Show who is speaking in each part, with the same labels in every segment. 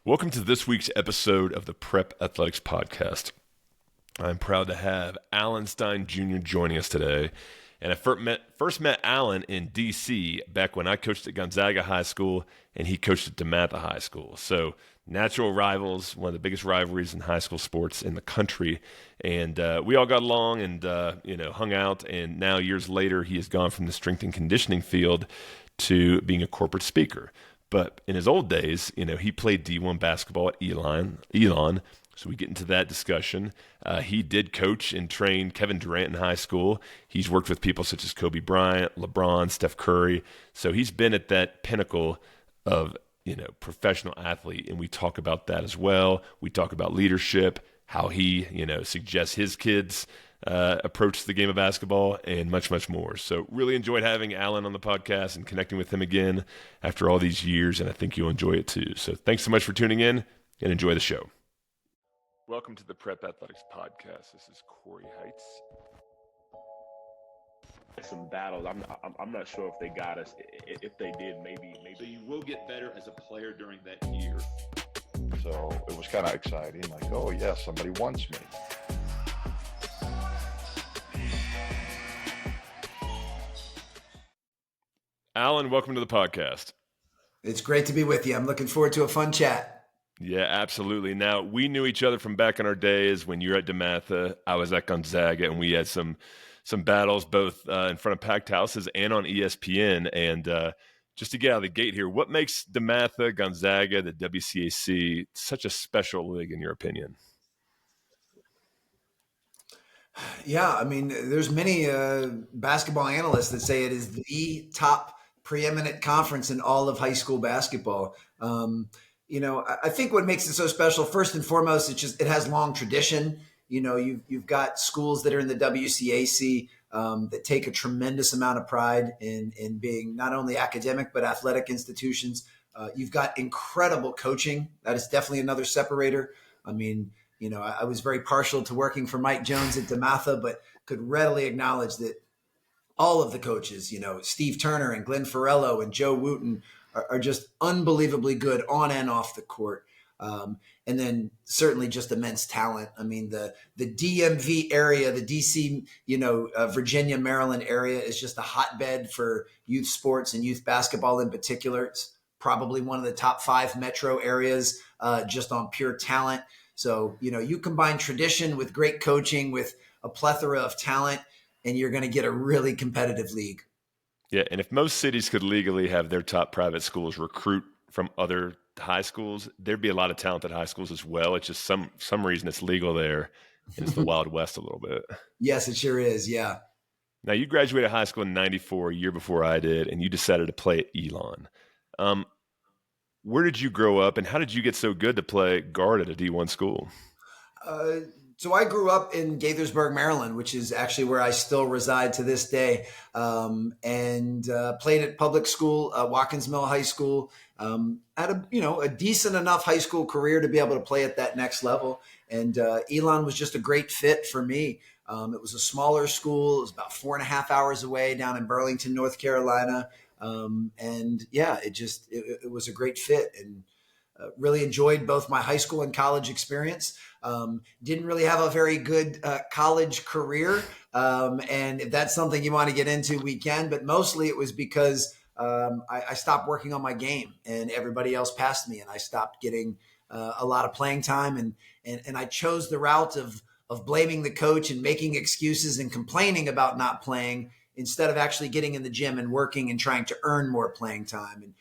Speaker 1: Welcome to this week's episode of the Prep Athletics Podcast. I'm proud to have Alan Stein Jr. joining us today. And I first met Alan in D.C. back when I coached at Gonzaga High School and he coached at DeMatha High School. So natural rivals, one of the biggest rivalries in high school sports in the country. And we all got along and hung out. And now years later, he has gone from the strength and conditioning field to being a corporate speaker. But in his old days, he played D1 basketball at Elon. So we get into that discussion. He did coach and train Kevin Durant in high school. He's worked with people such as Kobe Bryant, LeBron, Steph Curry. So he's been at that pinnacle of, professional athlete. And we talk about that as well. We talk about leadership, how he, suggests his kids approach the game of basketball, and much, much more. So really enjoyed having Alan on the podcast and connecting with him again after all these years, and I think you'll enjoy it too. So thanks so much for tuning in, and enjoy the show. Welcome to the Prep Athletics Podcast. This is Cory Heitz.
Speaker 2: Some battles. I'm not sure if they got us. If they did, maybe.
Speaker 3: So you will get better as a player during that year.
Speaker 4: So it was kind of exciting, like, oh yeah, somebody wants me.
Speaker 1: Alan, welcome to the podcast.
Speaker 5: It's great to be with you. I'm looking forward to a fun chat.
Speaker 1: Yeah, absolutely. Now, we knew each other from back in our days when you were at DeMatha. I was at Gonzaga, and we had some battles both in front of packed houses and on ESPN. And just to get out of the gate here, what makes DeMatha, Gonzaga, the WCAC such a special league in your opinion?
Speaker 5: Yeah, I mean, there's many basketball analysts that say it is the top preeminent conference in all of high school basketball. I think what makes it so special, first and foremost, it has long tradition. You've got schools that are in the WCAC that take a tremendous amount of pride in being not only academic but athletic institutions. You've got incredible coaching. That is definitely another separator. I mean, I was very partial to working for Mike Jones at DeMatha, but could readily acknowledge that all of the coaches, Steve Turner and Glenn Farello and Joe Wooten are just unbelievably good on and off the court. And then certainly just immense talent. I mean, the DMV area, the DC, Virginia, Maryland area is just a hotbed for youth sports and youth basketball in particular. It's probably one of the top 5 metro areas just on pure talent. So, you combine tradition with great coaching, with a plethora of talent, and you're going to get a really competitive league.
Speaker 1: Yeah, and if most cities could legally have their top private schools recruit from other high schools, there'd be a lot of talented high schools as well. It's just some reason it's legal there, and it's the Wild West a little bit.
Speaker 5: Yes, it sure is, yeah.
Speaker 1: Now, you graduated high school in 94, a year before I did, and you decided to play at Elon. Where did you grow up, and how did you get so good to play guard at a D1 school?
Speaker 5: So I grew up in Gaithersburg, Maryland, which is actually where I still reside to this day, and played at public school, Watkins Mill High School. Had a decent enough high school career to be able to play at that next level. And Elon was just a great fit for me. It was a smaller school. It was about 4.5 hours away down in Burlington, North Carolina. It was a great fit, and really enjoyed both my high school and college experience. Didn't really have a very good college career. And if that's something you want to get into, we can, but mostly it was because I stopped working on my game and everybody else passed me, and I stopped getting a lot of playing time. And I chose the route of blaming the coach and making excuses and complaining about not playing, instead of actually getting in the gym and working and trying to earn more playing time. And,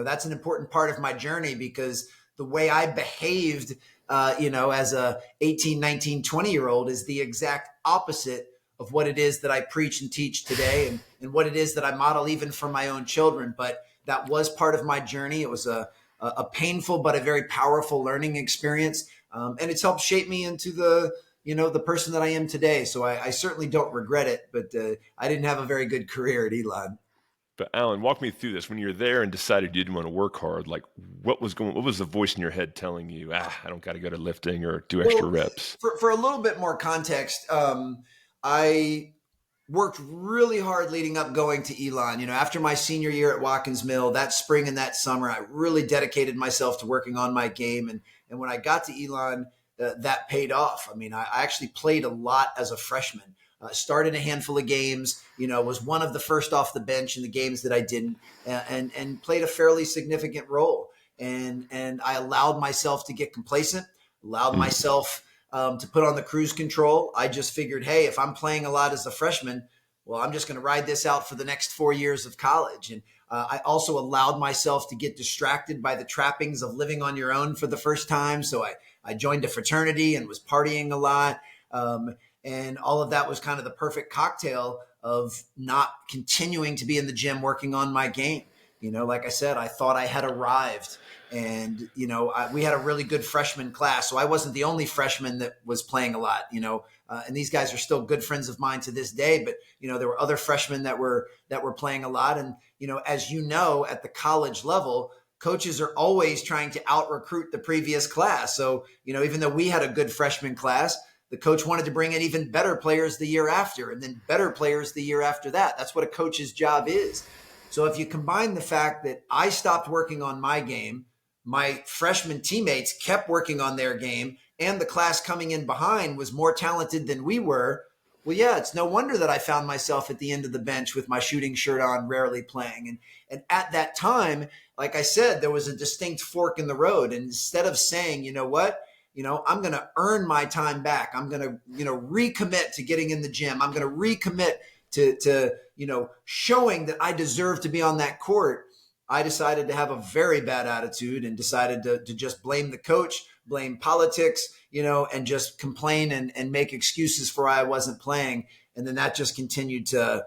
Speaker 5: that's an important part of my journey, because the way I behaved, as a 18, 19, 20-year-old is the exact opposite of what it is that I preach and teach today, and what it is that I model even for my own children. But that was part of my journey. It was a painful but a very powerful learning experience. And it's helped shape me into the person that I am today. So I certainly don't regret it, but I didn't have a very good career at Elon.
Speaker 1: But Alan, walk me through this. When you're there and decided you didn't want to work hard, like what was the voice in your head telling you, I don't got to go to lifting or do extra reps?
Speaker 5: For a little bit more context, I worked really hard leading up going to Elon. After my senior year at Watkins Mill, that spring and that summer, I really dedicated myself to working on my game. And when I got to Elon, that paid off. I mean, I actually played a lot as a freshman. Started a handful of games, was one of the first off the bench in the games that I didn't, and played a fairly significant role. And I allowed myself to get complacent, allowed myself to put on the cruise control. I just figured, hey, if I'm playing a lot as a freshman, well, I'm just going to ride this out for the next 4 years of college. And I also allowed myself to get distracted by the trappings of living on your own for the first time. So I joined a fraternity and was partying a lot. And all of that was kind of the perfect cocktail of not continuing to be in the gym working on my game. Like I said, I thought I had arrived. And, we had a really good freshman class. So I wasn't the only freshman that was playing a lot, and these guys are still good friends of mine to this day. But, there were other freshmen that were playing a lot. And, as at the college level, coaches are always trying to out recruit the previous class. So, even though we had a good freshman class, the coach wanted to bring in even better players the year after, and then better players the year after that. That's what a coach's job is. So if you combine the fact that I stopped working on my game, my freshman teammates kept working on their game, and the class coming in behind was more talented than we were, well, yeah, it's no wonder that I found myself at the end of the bench with my shooting shirt on, rarely playing. And at that time, like I said, there was a distinct fork in the road. And instead of saying, you know what, I'm going to earn my time back, I'm going to, recommit to getting in the gym, I'm going to recommit to showing that I deserve to be on that court, I decided to have a very bad attitude and decided to just blame the coach, blame politics, and just complain and make excuses for why I wasn't playing. And then that just continued to,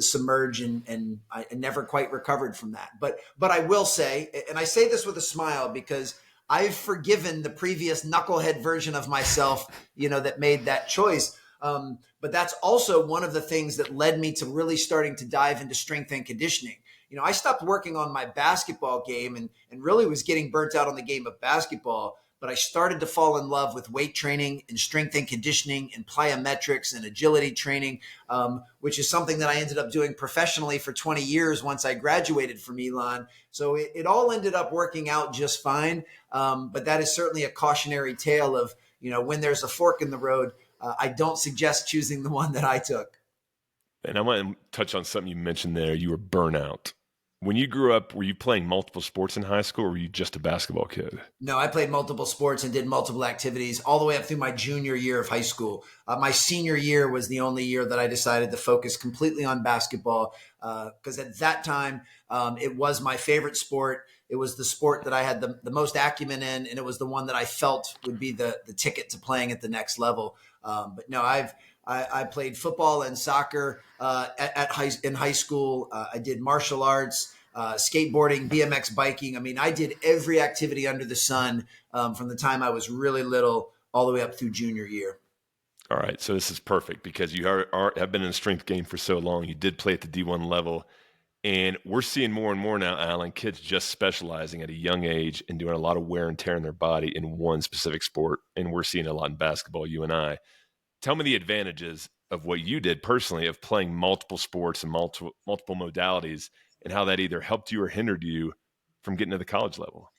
Speaker 5: submerge, and I never quite recovered from that. But I will say, and I say this with a smile, because I've forgiven the previous knucklehead version of myself, that made that choice. But that's also one of the things that led me to really starting to dive into strength and conditioning. I stopped working on my basketball game and really was getting burnt out on the game of basketball. But I started to fall in love with weight training and strength and conditioning and plyometrics and agility training, which is something that I ended up doing professionally for 20 years once I graduated from Elon. So it all ended up working out just fine. But that is certainly a cautionary tale of, when there's a fork in the road, I don't suggest choosing the one that I took.
Speaker 1: And I want to touch on something you mentioned there. You were burnout. When you grew up, were you playing multiple sports in high school, or were you just a basketball kid?
Speaker 5: No, I played multiple sports and did multiple activities all the way up through my junior year of high school. My senior year was the only year that I decided to focus completely on basketball, because at that time, it was my favorite sport. It was the sport that I had the most acumen in, and it was the one that I felt would be the ticket to playing at the next level. But no, I played football and soccer in high school. I did martial arts, skateboarding, BMX biking. I mean, I did every activity under the sun from the time I was really little all the way up through junior year.
Speaker 1: All right, so this is perfect because you have been in the strength game for so long. You did play at the D1 level, and we're seeing more and more now, Alan, kids just specializing at a young age and doing a lot of wear and tear in their body in one specific sport, and we're seeing a lot in basketball, you and I. Tell me the advantages of what you did personally of playing multiple sports and multiple modalities, and how that either helped you or hindered you from getting to the college level.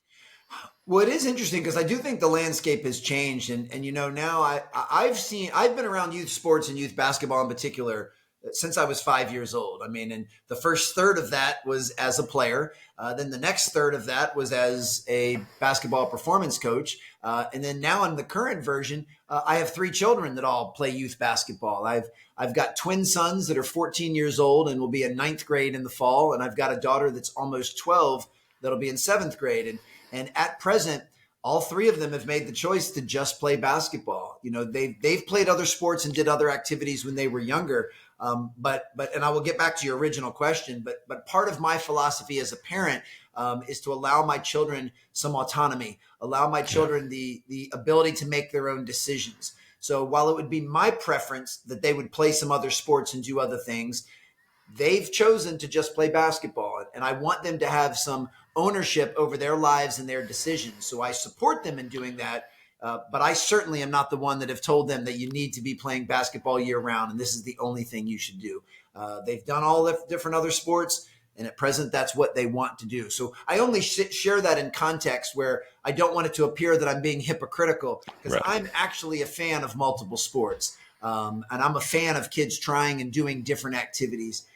Speaker 5: Well, it is interesting because I do think the landscape has changed. And now I've been around youth sports and youth basketball in particular since I was 5 years old. I mean, and the first third of that was as a player. Then the next third of that was as a basketball performance coach. And then now in the current version, I have 3 children that all play youth basketball. I've got twin sons that are 14 years old and will be in 9th grade in the fall. And I've got a daughter that's almost 12 that'll be in 7th grade. And at present, all 3 of them have made the choice to just play basketball. They've played other sports and did other activities when they were younger. But I will get back to your original question, but part of my philosophy as a parent is to allow my children some autonomy, allow my children the ability to make their own decisions. So while it would be my preference that they would play some other sports and do other things, they've chosen to just play basketball. And I want them to have some ownership over their lives and their decisions. So I support them in doing that. But I certainly am not the one that have told them that you need to be playing basketball year round and this is the only thing you should do. They've done all the different other sports, and at present, that's what they want to do. So I only share that in context where I don't want it to appear that I'm being hypocritical, because I'm actually a fan of multiple sports. And I'm a fan of kids trying and doing different activities.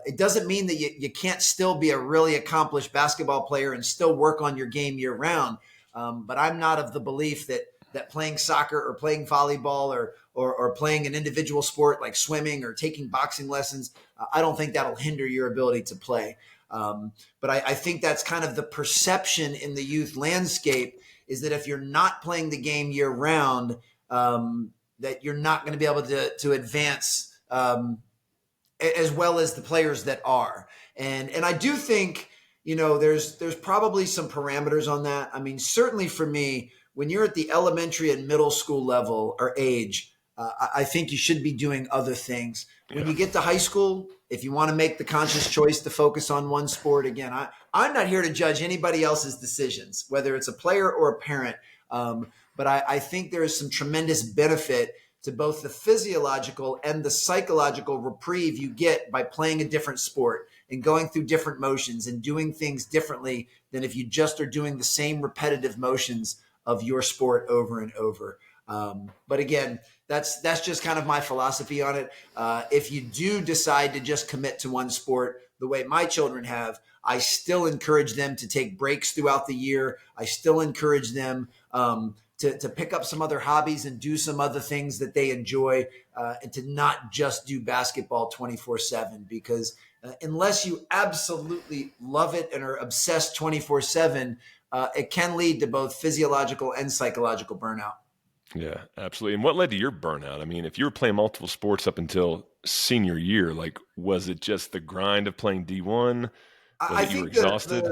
Speaker 5: It doesn't mean that you can't still be a really accomplished basketball player and still work on your game year round. But I'm not of the belief that playing soccer or playing volleyball or playing an individual sport like swimming or taking boxing lessons, I don't think that'll hinder your ability to play. But I think that's kind of the perception in the youth landscape, is that if you're not playing the game year round, that you're not going to be able to advance as well as the players that are. And I do think, there's probably some parameters on that. I mean, certainly for me, when you're at the elementary and middle school level or age, I think you should be doing other things. When you get to high school, if you want to make the conscious choice to focus on one sport, again, I'm not here to judge anybody else's decisions, whether it's a player or a parent. But I think there is some tremendous benefit to both the physiological and the psychological reprieve you get by playing a different sport and going through different motions and doing things differently than if you just are doing the same repetitive motions of your sport over and over. But again, that's just kind of my philosophy on it. If you do decide to just commit to one sport the way my children have, I still encourage them to take breaks throughout the year. I still encourage them to pick up some other hobbies and do some other things that they enjoy, and to not just do basketball 24/7, because unless you absolutely love it and are obsessed 24/7, it can lead to both physiological and psychological burnout.
Speaker 1: Yeah, absolutely. And what led to your burnout? I mean, if you were playing multiple sports up until senior year, like, was it just the grind of playing D1?
Speaker 5: I
Speaker 1: You were
Speaker 5: think
Speaker 1: exhausted?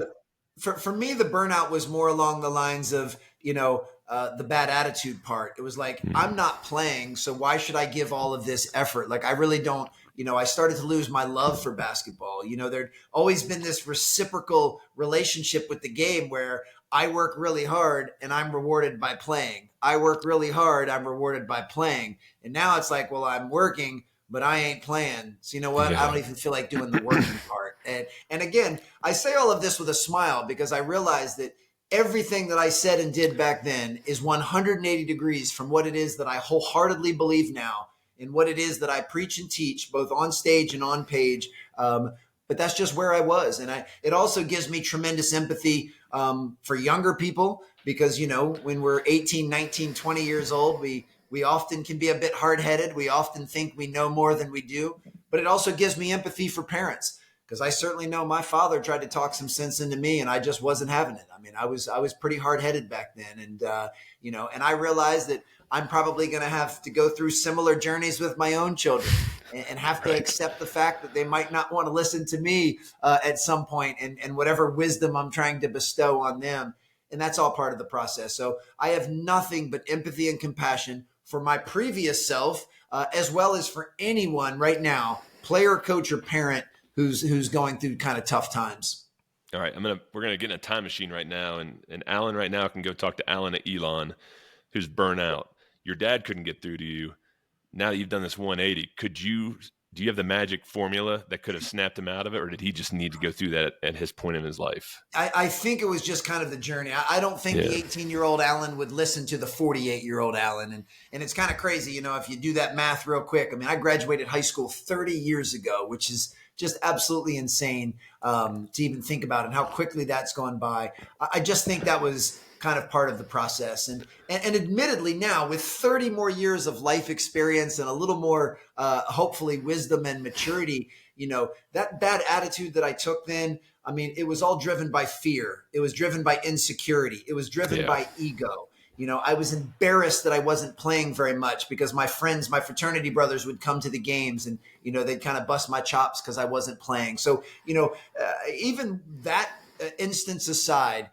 Speaker 5: For me, the burnout was more along the lines of, the bad attitude part. It was like, I'm not playing, so why should I give all of this effort? Like, I really don't, I started to lose my love for basketball. There'd always been this reciprocal relationship with the game where I work really hard and I'm rewarded by playing. I work really hard, I'm rewarded by playing. And now it's like, well, I'm working, but I ain't playing. So you know what? I don't even feel like doing the working part. And again, I say all of this with a smile because I realize that everything that I said and did back then is 180 degrees from what it is that I wholeheartedly believe now and what it is that I preach and teach both on stage and on page. But that's just where I was. And it also gives me tremendous empathy for younger people because, when we're 18, 19, 20 years old, we often can be a bit hard-headed. We often think we know more than we do. But it also gives me empathy for parents because I certainly know my father tried to talk some sense into me and I just wasn't having it. I mean, I was pretty hard-headed back then. And, and I realized that I'm probably going to have to go through similar journeys with my own children and have to accept the fact that they might not want to listen to me at some point and whatever wisdom I'm trying to bestow on them. And that's all part of the process. So I have nothing but empathy and compassion for my previous self, as well as for anyone right now, player, coach, or parent who's going through kind of tough times.
Speaker 1: All right, we're gonna get in a time machine right now, and Alan right now can go talk to Alan at Elon, who's burnt out. Your dad couldn't get through to you. Now that you've done this 180, do you have the magic formula that could have snapped him out of it, or did he just need to go through that at his point in his life?
Speaker 5: I think it was just kind of the journey. I don't think the 18-year-old Alan would listen to the 48-year-old Alan. And it's kind of crazy, if you do that math real quick. I mean, I graduated high school 30 years ago, which is just absolutely insane to even think about and how quickly that's gone by. I just think that was kind of part of the process. And admittedly now with 30 more years of life experience and a little more, hopefully wisdom and maturity, that bad attitude that I took then, I mean, it was all driven by fear. It was driven by insecurity. It was driven by ego. I was embarrassed that I wasn't playing very much because my friends, my fraternity brothers would come to the games and, they'd kind of bust my chops because I wasn't playing. So, even that instance aside,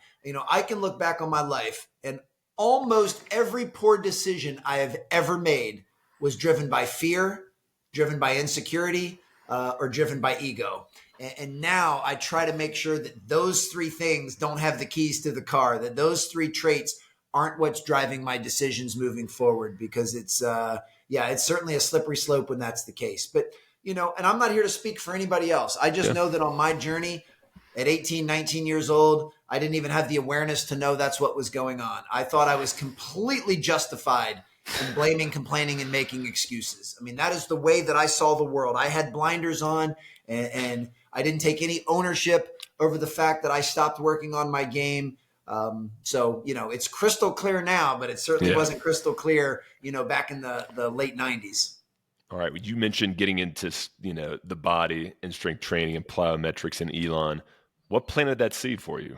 Speaker 5: I can look back on my life and almost every poor decision I have ever made was driven by fear, driven by insecurity, or driven by ego. And now I try to make sure that those three things don't have the keys to the car, that those three traits aren't what's driving my decisions moving forward, because it's certainly a slippery slope when that's the case. But, and I'm not here to speak for anybody else. I just know that on my journey at 18, 19 years old, I didn't even have the awareness to know that's what was going on. I thought I was completely justified in blaming, complaining, and making excuses. I mean, that is the way that I saw the world. I had blinders on, and I didn't take any ownership over the fact that I stopped working on my game. So, it's crystal clear now, but it certainly wasn't crystal clear, back in the late 90s.
Speaker 1: All right. You mentioned getting into, the body and strength training and plyometrics and Elon. What planted that seed for you?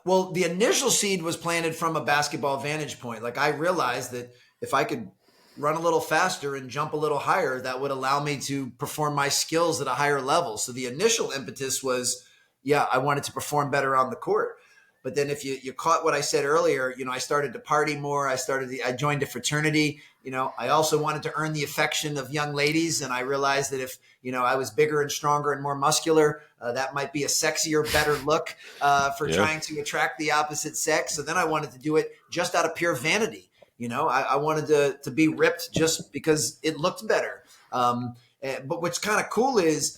Speaker 5: Well, the initial seed was planted from a basketball vantage point. Like, I realized that if I could run a little faster and jump a little higher, that would allow me to perform my skills at a higher level. So the initial impetus was, I wanted to perform better on the court. But then if you caught what I said earlier, I started to party more. I joined a fraternity. I also wanted to earn the affection of young ladies. And I realized that if, I was bigger and stronger and more muscular, that might be a sexier, better look for trying to attract the opposite sex. So then I wanted to do it just out of pure vanity. I wanted to be ripped just because it looked better. But what's kind of cool is,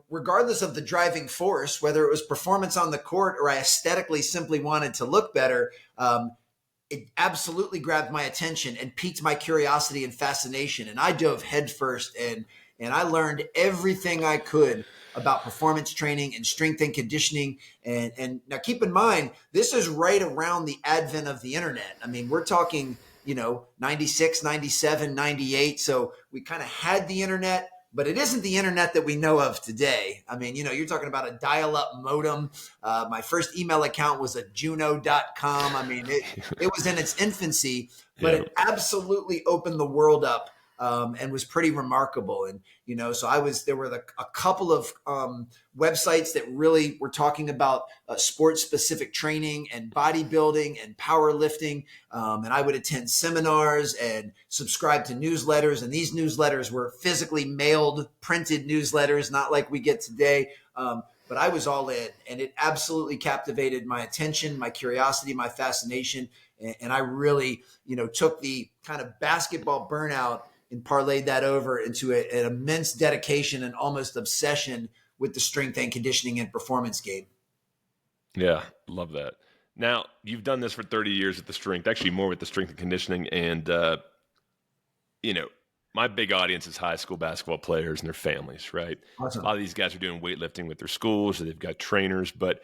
Speaker 5: regardless of the driving force, whether it was performance on the court or I aesthetically simply wanted to look better, it absolutely grabbed my attention and piqued my curiosity and fascination. And I dove headfirst and I learned everything I could about performance training and strength and conditioning. And now keep in mind, this is right around the advent of the internet. I mean, we're talking, 96, 97, 98. So we kind of had the internet, but it isn't the internet that we know of today. I mean, you're talking about a dial-up modem. My first email account was at juno.com. I mean, it was in its infancy, but it absolutely opened the world up. And was pretty remarkable. And, so there were a couple of websites that really were talking about sports specific training and bodybuilding and powerlifting. And I would attend seminars and subscribe to newsletters. And these newsletters were physically mailed, printed newsletters, not like we get today. But I was all in, and it absolutely captivated my attention, my curiosity, my fascination. And I really, took the kind of basketball burnout and parlayed that over into an immense dedication and almost obsession with the strength and conditioning and performance game.
Speaker 1: Yeah, love that. Now, you've done this for 30 years with the strength, actually more with the strength and conditioning. And, my big audience is high school basketball players and their families, right?
Speaker 5: Awesome.
Speaker 1: A lot of these guys are doing weightlifting with their schools, so they've got trainers. But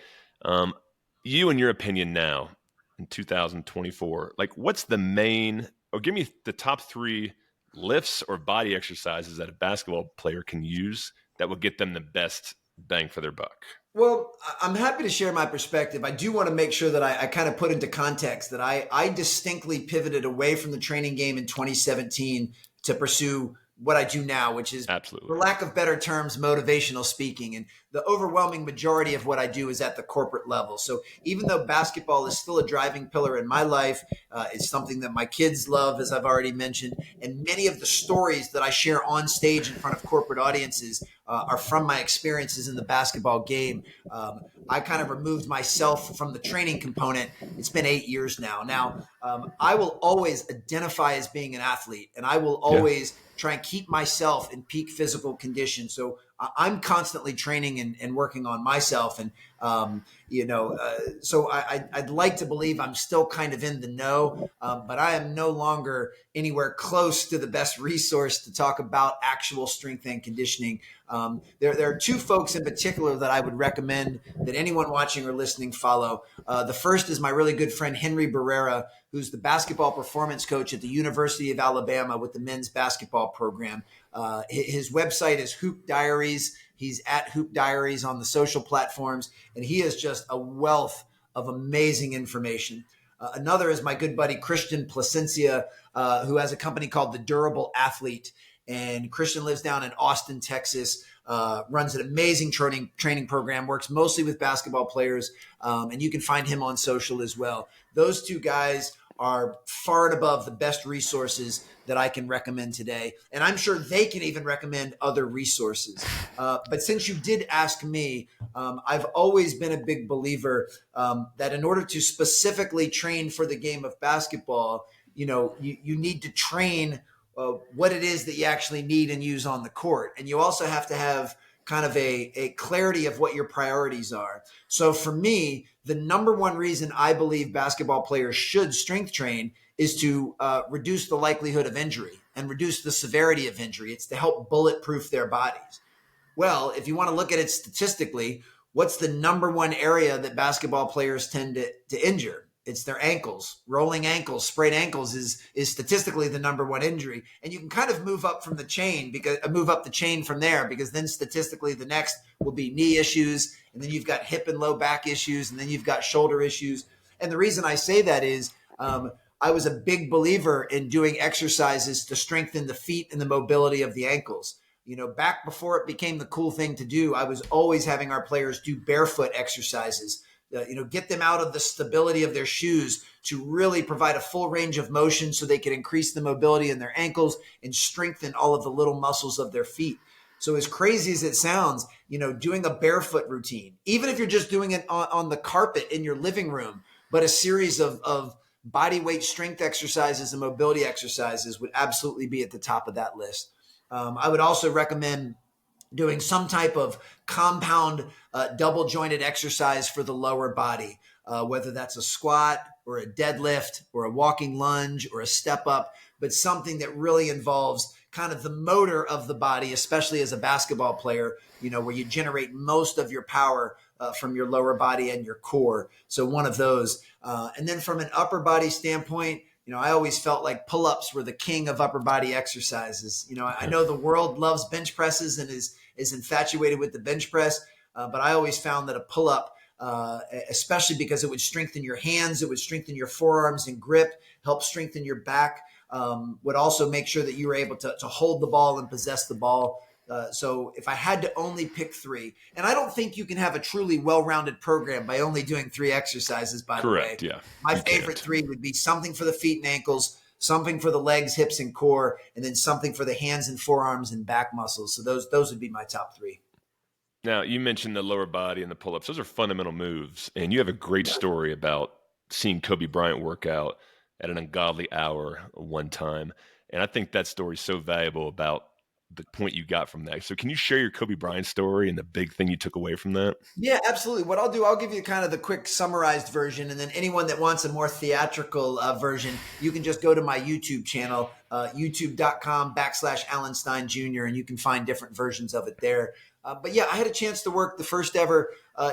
Speaker 1: you, in your opinion now, in 2024, what's the main, or give me the top 3 lifts or body exercises that a basketball player can use that will get them the best bang for their buck?
Speaker 5: Well, I'm happy to share my perspective. I do want to make sure that I kind of put into context that I distinctly pivoted away from the training game in 2017 to pursue what I do now, which is,
Speaker 1: absolutely,
Speaker 5: for lack of better terms, motivational speaking. And the overwhelming majority of what I do is at the corporate level. So even though basketball is still a driving pillar in my life, it's something that my kids love, as I've already mentioned. And many of the stories that I share on stage in front of corporate audiences are from my experiences in the basketball game. I kind of removed myself from the training component. It's been 8 years now. Now, I will always identify as being an athlete, and I will always try and keep myself in peak physical condition. So I'm constantly training and working on myself. And, so I'd like to believe I'm still kind of in the know, but I am no longer anywhere close to the best resource to talk about actual strength and conditioning. There are 2 folks in particular that I would recommend that anyone watching or listening follow. The first is my really good friend, Henry Barrera, who's the basketball performance coach at the University of Alabama with the men's basketball program. His website is Hoop Diaries. He's at Hoop Diaries on the social platforms, and he is just a wealth of amazing information. Another is my good buddy, Christian Placencia, who has a company called The Durable Athlete. And Christian lives down in Austin, Texas, runs an amazing training program, works mostly with basketball players, and you can find him on social as well. Those 2 guys are far and above the best resources that I can recommend today. And I'm sure they can even recommend other resources. But since you did ask me, I've always been a big believer that in order to specifically train for the game of basketball, you need to train what it is that you actually need and use on the court. And you also have to have kind of a clarity of what your priorities are. So for me, the number one reason I believe basketball players should strength train is to reduce the likelihood of injury and reduce the severity of injury. It's to help bulletproof their bodies. Well, if you want to look at it statistically, what's the number one area that basketball players tend to injure? It's their ankles. Rolling ankles, sprained ankles is statistically the number one injury. And you can kind of move up the chain from there, because then statistically the next will be knee issues, and then you've got hip and low back issues, and then you've got shoulder issues. And the reason I say that is I was a big believer in doing exercises to strengthen the feet and the mobility of the ankles. Back before it became the cool thing to do, I was always having our players do barefoot exercises. Get them out of the stability of their shoes to really provide a full range of motion so they can increase the mobility in their ankles and strengthen all of the little muscles of their feet. So as crazy as it sounds, doing a barefoot routine, even if you're just doing it on the carpet in your living room, but a series of body weight strength exercises and mobility exercises would absolutely be at the top of that list. I would also recommend doing some type of compound double jointed exercise for the lower body, whether that's a squat or a deadlift or a walking lunge or a step up, but something that really involves kind of the motor of the body, especially as a basketball player, where you generate most of your power from your lower body and your core. So one of those. And then from an upper body standpoint, I always felt like pull-ups were the king of upper body exercises. I know the world loves bench presses and is infatuated with the bench press, but I always found that a pull-up, especially because it would strengthen your hands, it would strengthen your forearms and grip, help strengthen your back, would also make sure that you were able to hold the ball and possess the ball. So if I had to only pick three, and I don't think you can have a truly well-rounded program by only doing three exercises, by the way.
Speaker 1: Correct, yeah.
Speaker 5: My favorite three would be something for the feet and ankles, something for the legs, hips, and core, and then something for the hands and forearms and back muscles. So those would be my top three.
Speaker 1: Now, you mentioned the lower body and the pull-ups. Those are fundamental moves, and you have a great story about seeing Kobe Bryant work out at an ungodly hour one time, and I think that story is so valuable about the point you got from that. So can you share your Kobe Bryant story and the big thing you took away from that?
Speaker 5: Yeah, absolutely. What I'll do, I'll give you kind of the quick summarized version, and then anyone that wants a more theatrical version, you can just go to my YouTube channel, youtube.com/Alan Stein Jr., and you can find different versions of it there. But yeah, I had a chance to work the first ever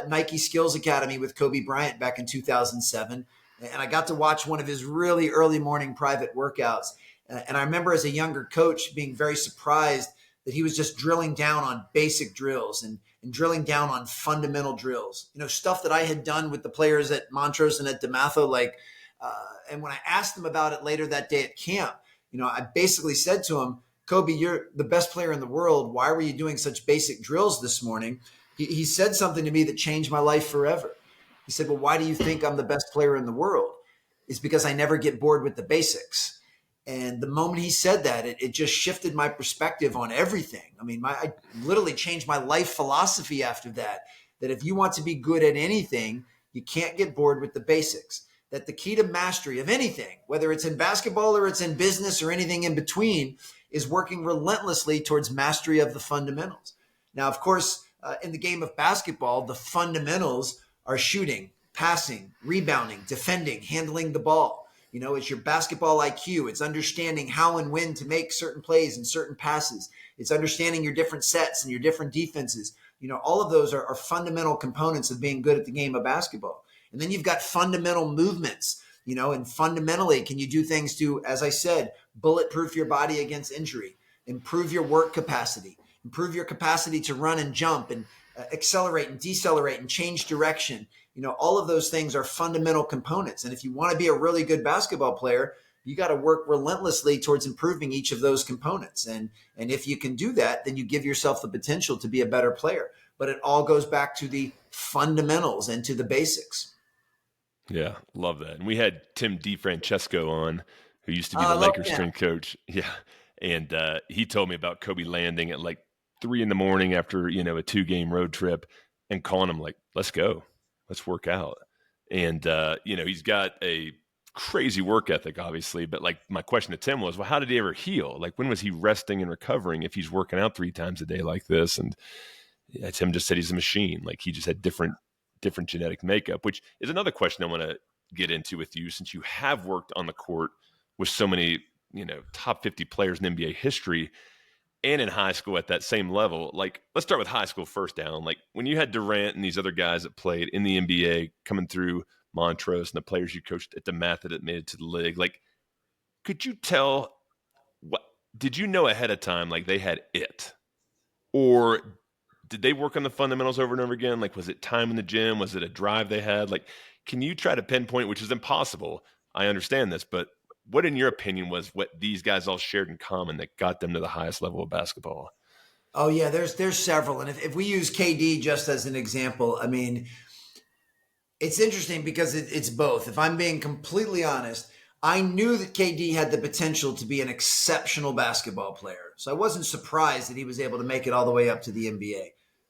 Speaker 5: Nike Skills Academy with Kobe Bryant back in 2007. And I got to watch one of his really early morning private workouts. And I remember as a younger coach being very surprised that he was just drilling down on basic drills and drilling down on fundamental drills, stuff that I had done with the players at Montrose and at DeMatho. And when I asked him about it later that day at camp, I basically said to him, Kobe, you're the best player in the world. Why were you doing such basic drills this morning? He said something to me that changed my life forever. He said, well, why do you think I'm the best player in the world? It's because I never get bored with the basics. And the moment he said that, it just shifted my perspective on everything. I mean, I literally changed my life philosophy after that if you want to be good at anything, you can't get bored with the basics. That the key to mastery of anything, whether it's in basketball or it's in business or anything in between, is working relentlessly towards mastery of the fundamentals. Now, of course, in the game of basketball, the fundamentals are shooting, passing, rebounding, defending, handling the ball. It's your basketball IQ. It's understanding how and when to make certain plays and certain passes. It's understanding your different sets and your different defenses. All of those are fundamental components of being good at the game of basketball. And then you've got fundamental movements, and fundamentally, can you do things to, as I said, bulletproof your body against injury, improve your work capacity, improve your capacity to run and jump and accelerate and decelerate and change direction. All of those things are fundamental components. And if you want to be a really good basketball player, you got to work relentlessly towards improving each of those components. And if you can do that, then you give yourself the potential to be a better player. But it all goes back to the fundamentals and to the basics.
Speaker 1: Yeah, love that. And we had Tim DeFrancesco on, who used to be
Speaker 5: I
Speaker 1: the
Speaker 5: love
Speaker 1: Lakers
Speaker 5: him.
Speaker 1: strength coach. Yeah, and he told me about Kobe landing at like 3 a.m. after a 2-game road trip, and calling him like, "Let's go, let's work out." And he's got a crazy work ethic, obviously. But like my question to Tim was, well, how did he ever heal? Like when was he resting and recovering if he's working out 3 times a day like this? And Tim just said he's a machine. Like he just had different genetic makeup, which is another question I want to get into with you, since you have worked on the court with so many, top 50 players in NBA history and in high school at that same level. Like, let's start with high school first, Alan. Like when you had Durant and these other guys that played in the NBA coming through Montrose and the players you coached at the Math that made it to the league, like, could you tell did you know ahead of time, like they had it? Or did they work on the fundamentals over and over again? Like, was it time in the gym? Was it a drive they had? Like, can you try to pinpoint, which is impossible, I understand this, but what in your opinion was what these guys all shared in common that got them to the highest level of basketball?
Speaker 5: Oh yeah, there's several. And if we use KD just as an example, I mean, it's interesting because it's both. If I'm being completely honest, I knew that KD had the potential to be an exceptional basketball player. So I wasn't surprised that he was able to make it all the way up to the NBA.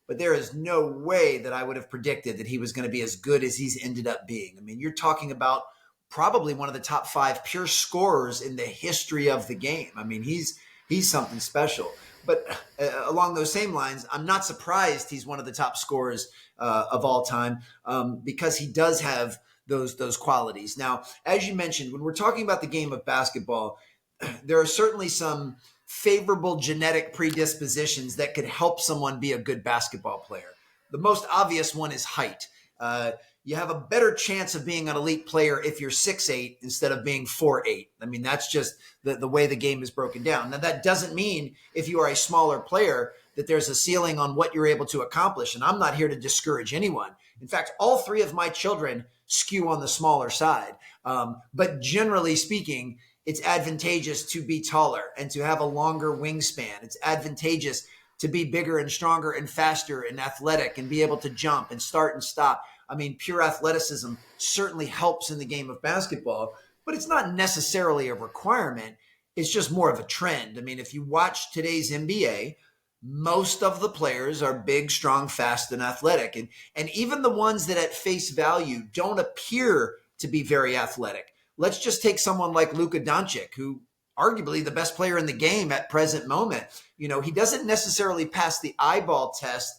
Speaker 5: But there is no way that I would have predicted that he was going to be as good as he's ended up being. I mean, you're talking about probably one of the top 5 pure scorers in the history of the game. I mean, he's something special. But along those same lines, I'm not surprised he's one of the top scorers of all time because he does have those qualities. Now, as you mentioned, when we're talking about the game of basketball, there are certainly some favorable genetic predispositions that could help someone be a good basketball player. The most obvious one is height. You have a better chance of being an elite player if you're 6'8" instead of being 4'8". I mean, that's just the way the game is broken down. Now, that doesn't mean if you are a smaller player that there's a ceiling on what you're able to accomplish. And I'm not here to discourage anyone. In fact, all 3 of my children skew on the smaller side. But generally speaking, it's advantageous to be taller and to have a longer wingspan. It's advantageous to be bigger and stronger and faster and athletic and be able to jump and start and stop. I mean, pure athleticism certainly helps in the game of basketball, but it's not necessarily a requirement. It's just more of a trend. I mean, if you watch today's NBA, most of the players are big, strong, fast, and athletic. And even the ones that at face value don't appear to be very athletic. Let's just take someone like Luka Doncic, who arguably the best player in the game at present moment. He doesn't necessarily pass the eyeball test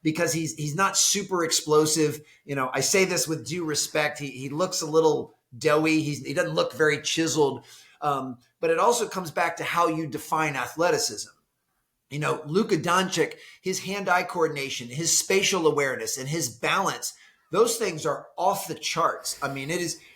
Speaker 5: because he's not super explosive. I say this with due respect. He looks a little doughy. He doesn't look very chiseled. But it also comes back to how you define athleticism. Luka Doncic, his hand-eye coordination, his spatial awareness, and his balance, those things are off the charts. I mean,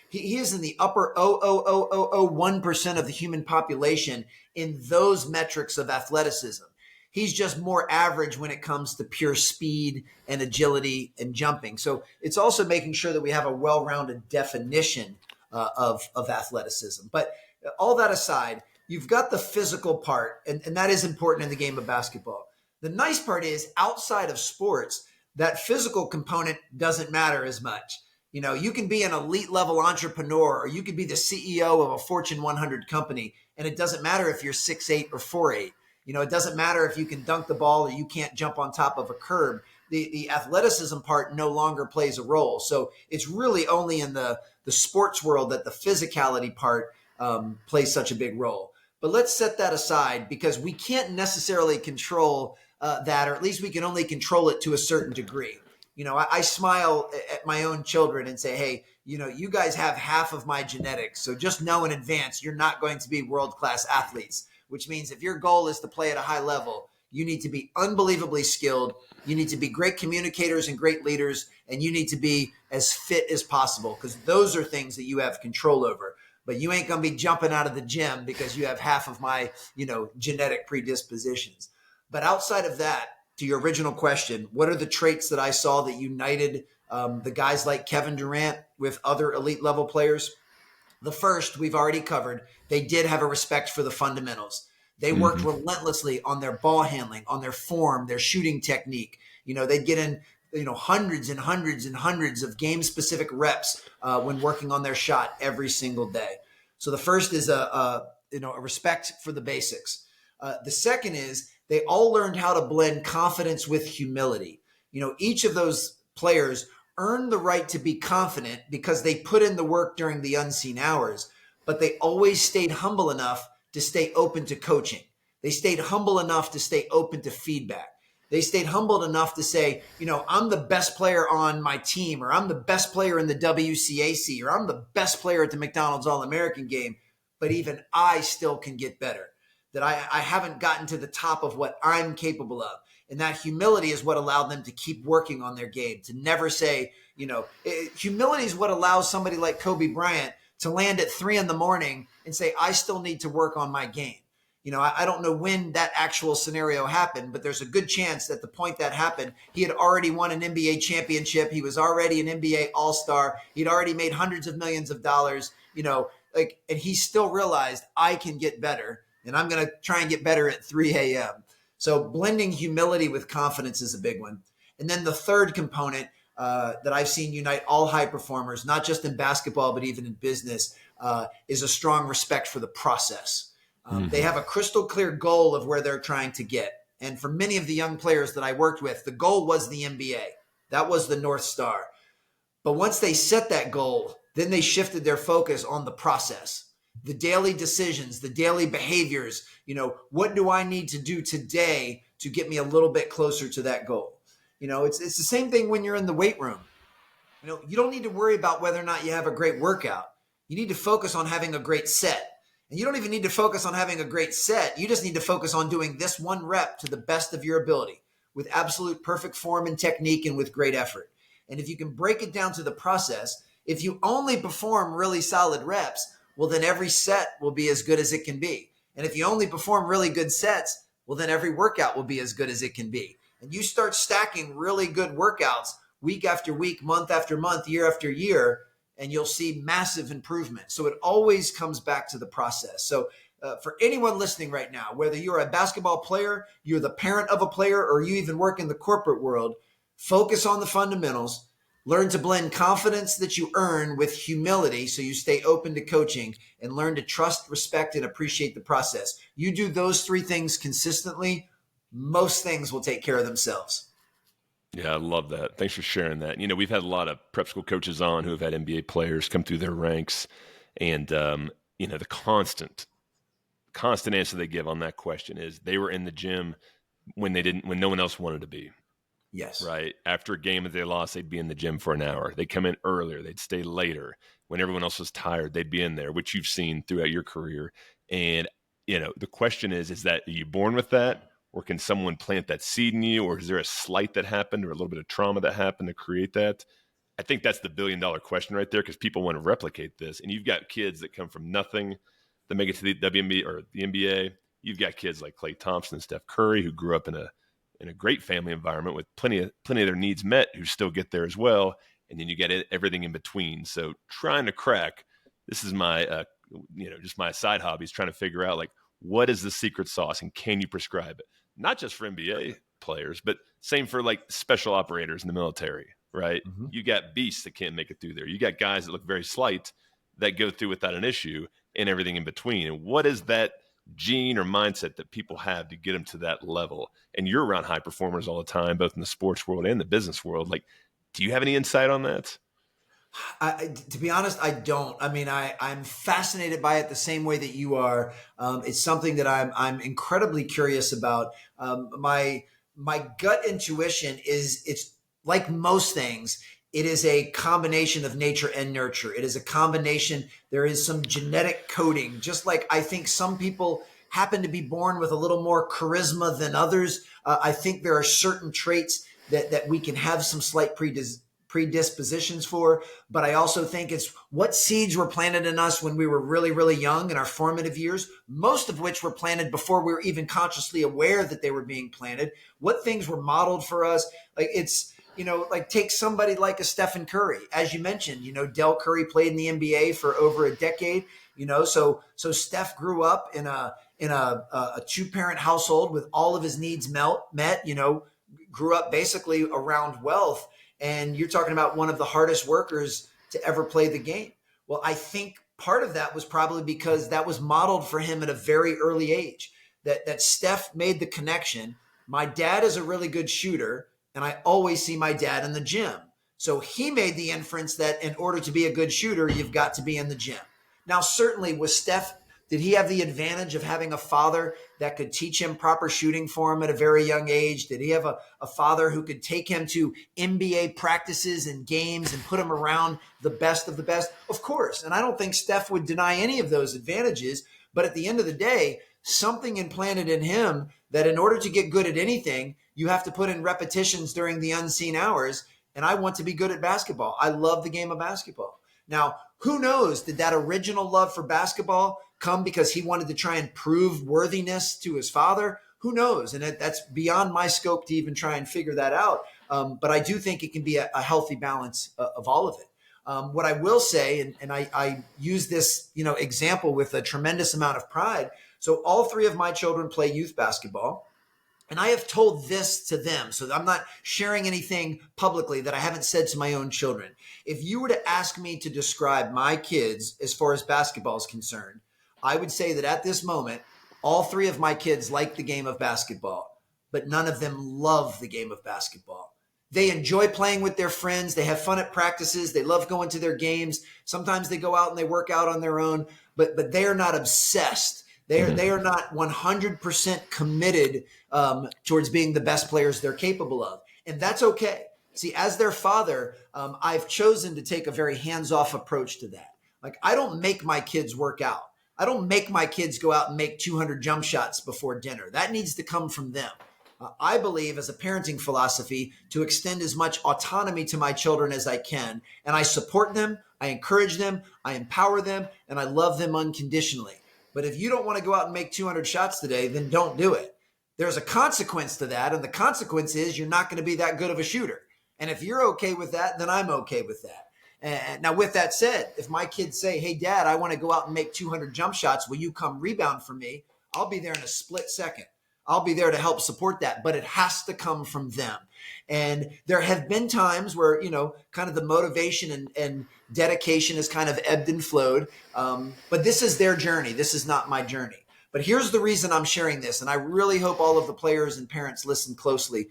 Speaker 5: he is in the upper 0.00001% of the human population in those metrics of athleticism. He's just more average when it comes to pure speed and agility and jumping. So it's also making sure that we have a well-rounded definition of athleticism. But all that aside, you've got the physical part, and that is important in the game of basketball. The nice part is outside of sports, that physical component doesn't matter as much. You can be an elite level entrepreneur, or you could be the CEO of a Fortune 100 company, and it doesn't matter if you're 6'8" or 4'8". It doesn't matter if you can dunk the ball or you can't jump on top of a curb. The athleticism part no longer plays a role. So it's really only in the sports world that the physicality part plays such a big role. But let's set that aside because we can't necessarily control that, or at least we can only control it to a certain degree. I smile at my own children and say, hey, you guys have half of my genetics. So just know in advance, you're not going to be world-class athletes, which means if your goal is to play at a high level, you need to be unbelievably skilled. You need to be great communicators and great leaders, and you need to be as fit as possible because those are things that you have control over. But you ain't going to be jumping out of the gym because you have half of my, genetic predispositions. But outside of that, to your original question, what are the traits that I saw that united the guys like Kevin Durant with other elite level players? The first we've already covered. They did have a respect for the fundamentals. They worked relentlessly on their ball handling, on their form, their shooting technique. They'd get in hundreds and hundreds and hundreds of game-specific reps when working on their shot every single day. So the first is a respect for the basics. The second is they all learned how to blend confidence with humility. Each of those players earned the right to be confident because they put in the work during the unseen hours, but they always stayed humble enough to stay open to coaching. They stayed humble enough to stay open to feedback. They stayed humbled enough to say, I'm the best player on my team, or I'm the best player in the WCAC, or I'm the best player at the McDonald's All-American game, but even I still can get better. That I haven't gotten to the top of what I'm capable of. And that humility is what allowed them to keep working on their game, to never say, humility is what allows somebody like Kobe Bryant to land at 3 a.m. and say, I still need to work on my game. I don't know when that actual scenario happened, but there's a good chance that the point that happened, he had already won an NBA championship. He was already an NBA all-star. He'd already made hundreds of millions of dollars, and he still realized I can get better, and I'm going to try and get better at 3 a.m. So blending humility with confidence is a big one. And then the third component that I've seen unite all high performers, not just in basketball, but even in business, is a strong respect for the process. They have a crystal clear goal of where they're trying to get. And for many of the young players that I worked with, the goal was the NBA. That was the North Star. But once they set that goal, then they shifted their focus on the process, the daily decisions, the daily behaviors. What do I need to do today to get me a little bit closer to that goal? It's the same thing when you're in the weight room. You don't need to worry about whether or not you have a great workout. You need to focus on having a great set. And you don't even need to focus on having a great set. You just need to focus on doing this one rep to the best of your ability with absolute perfect form and technique and with great effort. And if you can break it down to the process, if you only perform really solid reps, well, then every set will be as good as it can be. And if you only perform really good sets, well, then every workout will be as good as it can be. And you start stacking really good workouts week after week, month after month, year after year, and you'll see massive improvement. So it always comes back to the process. So for anyone listening right now, whether you're a basketball player, you're the parent of a player, or you even work in the corporate world, focus on the fundamentals, learn to blend confidence that you earn with humility so you stay open to coaching, and learn to trust, respect, and appreciate the process. You do those 3 things consistently, most things will take care of themselves.
Speaker 1: Yeah, I love that. Thanks for sharing that. We've had a lot of prep school coaches on who have had NBA players come through their ranks, and the constant answer they give on that question is they were in the gym when no one else wanted to be.
Speaker 5: Yes.
Speaker 1: Right. After a game that they lost, they'd be in the gym for an hour. They'd come in earlier. They'd stay later. When everyone else was tired, they'd be in there, which you've seen throughout your career. And the question is that, are you born with that? Or can someone plant that seed in you? Or is there a slight that happened or a little bit of trauma that happened to create that? I think that's the billion-dollar question right there, because people want to replicate this. And you've got kids that come from nothing that make it to the WNBA or the NBA. You've got kids like Klay Thompson and Steph Curry who grew up in a great family environment with plenty of their needs met, who still get there as well. And then you get everything in between. So trying to crack, this is my, just my side hobbies, trying to figure out what is the secret sauce and can you prescribe it? Not just for NBA players, but same for special operators in the military, right? Mm-hmm. You got beasts that can't make it through there. You got guys that look very slight that go through without an issue, and everything in between. And what is that gene or mindset that people have to get them to that level? And you're around high performers all the time, both in the sports world and the business world. Do you have any insight on that?
Speaker 5: To be honest, I don't. I mean, I'm fascinated by it the same way that you are. It's something that I'm incredibly curious about. My gut intuition is, it's like most things, it is a combination of nature and nurture. It is a combination. There is some genetic coding, just like I think some people happen to be born with a little more charisma than others. I think there are certain traits that we can have some slight predispositions for, but I also think it's what seeds were planted in us when we were really, really young in our formative years, most of which were planted before we were even consciously aware that they were being planted. What things were modeled for us? Take somebody like a Stephen Curry, as you mentioned. Del Curry played in the NBA for over a decade. So Steph grew up in a 2-parent household with all of his needs met. grew up basically around wealth, and you're talking about one of the hardest workers to ever play the game. Well, I think part of that was probably because that was modeled for him at a very early age, that Steph made the connection. My dad is a really good shooter, and I always see my dad in the gym. So he made the inference that in order to be a good shooter, you've got to be in the gym. Now, certainly with Steph, did he have the advantage of having a father that could teach him proper shooting for him at a very young age? Did he have a father who could take him to NBA practices and games and put him around the best of the best? Of course. And I don't think Steph would deny any of those advantages. But at the end of the day, something implanted in him that in order to get good at anything, you have to put in repetitions during the unseen hours. And I want to be good at basketball. I love the game of basketball. Now, who knows, did that original love for basketball come because he wanted to try and prove worthiness to his father? Who knows? And that's beyond my scope to even try and figure that out. But I do think it can be a healthy balance of all of it. What I will say, and I use this example with a tremendous amount of pride. So all three of my children play youth basketball. And I have told this to them, so I'm not sharing anything publicly that I haven't said to my own children. If you were to ask me to describe my kids as far as basketball is concerned, I would say that at this moment, all three of my kids like the game of basketball, but none of them love the game of basketball. They enjoy playing with their friends. They have fun at practices. They love going to their games. Sometimes they go out and they work out on their own, but they are not obsessed. They are not 100% committed towards being the best players they're capable of. And that's okay. See, as their father, I've chosen to take a very hands-off approach to that. Like, I don't make my kids work out. I don't make my kids go out and make 200 jump shots before dinner. That needs to come from them. I believe, as a parenting philosophy, to extend as much autonomy to my children as I can. And I support them, I encourage them, I empower them, and I love them unconditionally. But if you don't want to go out and make 200 shots today, then don't do it. There's a consequence to that, and the consequence is you're not going to be that good of a shooter. And if you're okay with that, then I'm okay with that. And now, with that said, if my kids say, hey, Dad, I want to go out and make 200 jump shots, will you come rebound for me? I'll be there in a split second. I'll be there to help support that, but it has to come from them. And there have been times where, kind of the motivation and dedication has kind of ebbed and flowed. But this is their journey. This is not my journey. But here's the reason I'm sharing this. And I really hope all of the players and parents listen closely.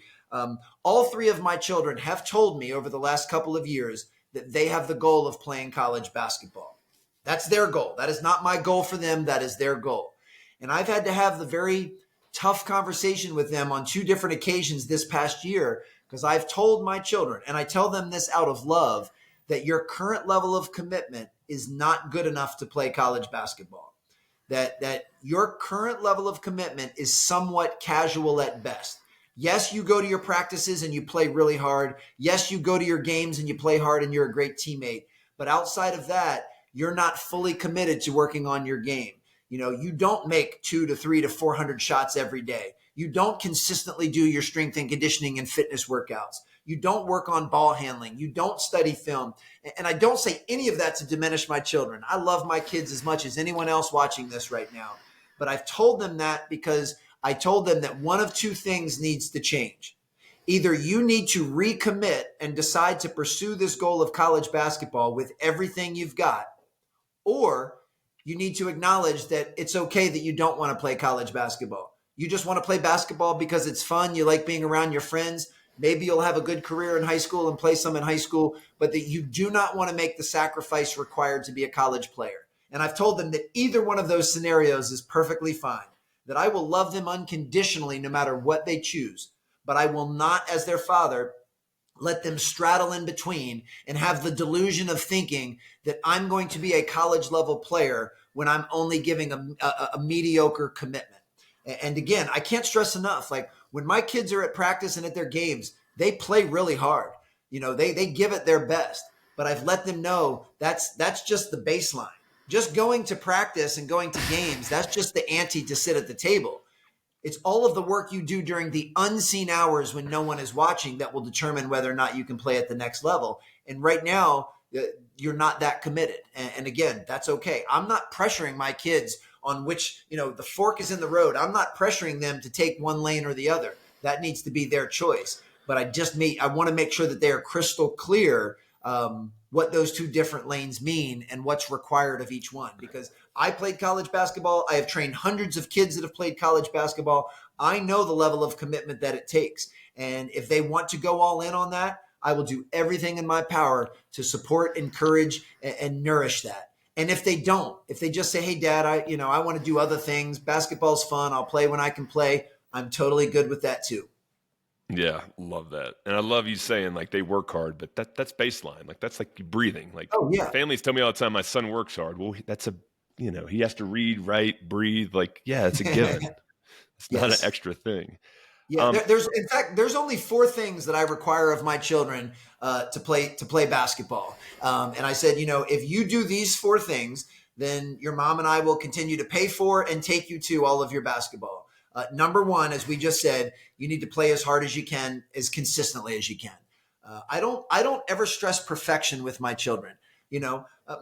Speaker 5: All three of my children have told me over the last couple of years that they have the goal of playing college basketball. That's their goal. That is not my goal for them. That is their goal. And I've had to have the very tough conversation with them on two different occasions this past year, because I've told my children, and I tell them this out of love, that your current level of commitment is not good enough to play college basketball. That your current level of commitment is somewhat casual at best. Yes, you go to your practices and you play really hard. Yes, you go to your games and you play hard and you're a great teammate. But outside of that, you're not fully committed to working on your game. You don't make 200 to 300 to 400 shots every day. You don't consistently do your strength and conditioning and fitness workouts. You don't work on ball handling. You don't study film. And I don't say any of that to diminish my children. I love my kids as much as anyone else watching this right now. But I've told them that because I told them that one of two things needs to change. Either you need to recommit and decide to pursue this goal of college basketball with everything you've got, or you need to acknowledge that it's okay that you don't want to play college basketball. You just want to play basketball because it's fun. You like being around your friends. Maybe you'll have a good career in high school and play some in high school, but that you do not want to make the sacrifice required to be a college player. And I've told them that either one of those scenarios is perfectly fine, that I will love them unconditionally no matter what they choose, but I will not, as their father, let them straddle in between and have the delusion of thinking that I'm going to be a college level player when I'm only giving a mediocre commitment. And again, I can't stress enough, like when my kids are at practice and at their games, they play really hard. They give it their best, but I've let them know that's just the baseline. Just going to practice and going to games, that's just the ante to sit at the table. It's all of the work you do during the unseen hours when no one is watching that will determine whether or not you can play at the next level. And right now, you're not that committed. And again, that's okay. I'm not pressuring my kids on which, the fork is in the road. I'm not pressuring them to take one lane or the other. That needs to be their choice. but I want to make sure that they are crystal clear what those two different lanes mean and what's required of each one. Because I played college basketball. I have trained hundreds of kids that have played college basketball. I know the level of commitment that it takes. And if they want to go all in on that, I will do everything in my power to support, encourage, and nourish that. And if they don't, if they just say, hey, Dad, I want to do other things. Basketball's fun. I'll play when I can play. I'm totally good with that too.
Speaker 1: Yeah, love that. And I love you saying like they work hard, but that's baseline. Like that's like breathing. Like families tell me all the time, my son works hard. Well, that's he has to read, write, breathe. Like, yeah, it's a given. It's not an extra thing.
Speaker 5: Yeah, there's only 4 things that I require of my children to play basketball. And I said, if you do these 4 things, then your mom and I will continue to pay for and take you to all of your basketball. Number 1, as we just said, you need to play as hard as you can, as consistently as you can. I don't ever stress perfection with my children.